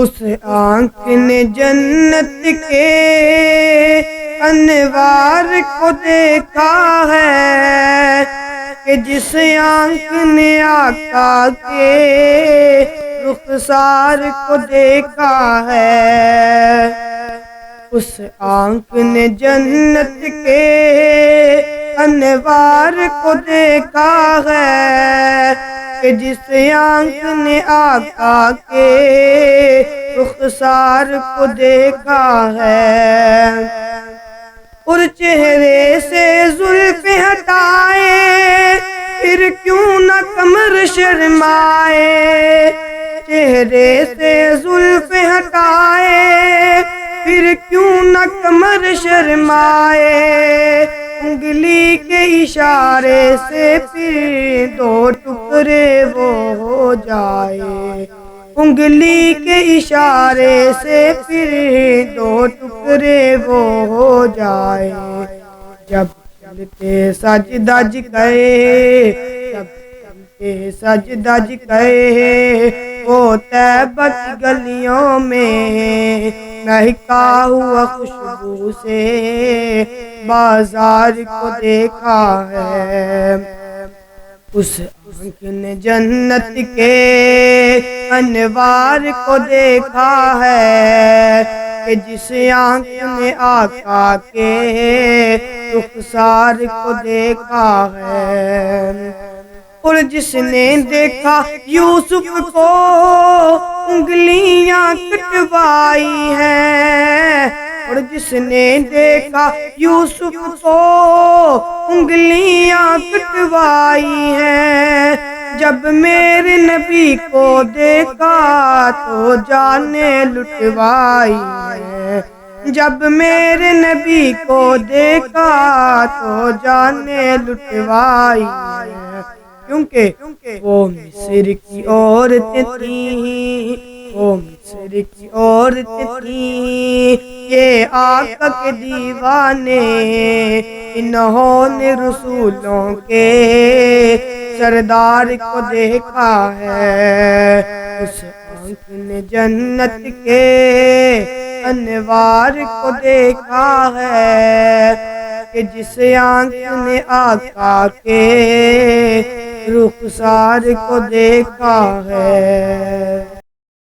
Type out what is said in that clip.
اس آنکھ نے جنت کے انوار کو دیکھا ہے کہ جس آنکھ نے آقا کے رخسار کو دیکھا ہے۔ اس آنکھ نے جنت کے انوار کو دیکھا ہے کہ جس آنکھ نے آقا کے رخسار کو دیکھا ہے۔ اور چہرے سے زلف ہٹائے پھر کیوں نہ قمر شرمائے، چہرے سے زلف ہٹائے پھر کیوں نہ قمر شرمائے، انگلی کے اشارے سے پھر دو ٹکڑے وہ ہو جائے، انگلی کے اشارے سے پھر دو ٹکڑے وہ ہو جائے۔ جب چلتے سجدہ جھکائے، جب چلتے سجدہ جھکائے، وہ طیبہ کی گلیوں میں مہکا ہوا خوشبو سے بازار کو دیکھا ہے۔ اس آنکھ نے جنت کے انوار کو دیکھا ہے کہ جس آنکھ نے آقا کے رخسار کو دیکھا ہے۔ اور جس نے دیکھا یوسف کو انگلیاں کٹوائی ہیں، اور جس نے دیکھا یوسف کو انگلیاں کٹوائی ہیں، جب میرے نبی کو دیکھا تو جانیں لٹوائی ہیں، جب میرے نبی کو دیکھا تو جانیں لٹوائی ہیں، کیونکہ وہ مصر کی عورتیں تھیں، وہ مصر کی عورتیں تھیں، یہ آقا کے دیوانے، انہوں نے رسولوں کے سردار کو دیکھا ہے۔ اس آنکھ نے جنت کے انوار کو دیکھا ہے کہ جس آنکھ نے آقا کے رخسار کو دیکھا ہے۔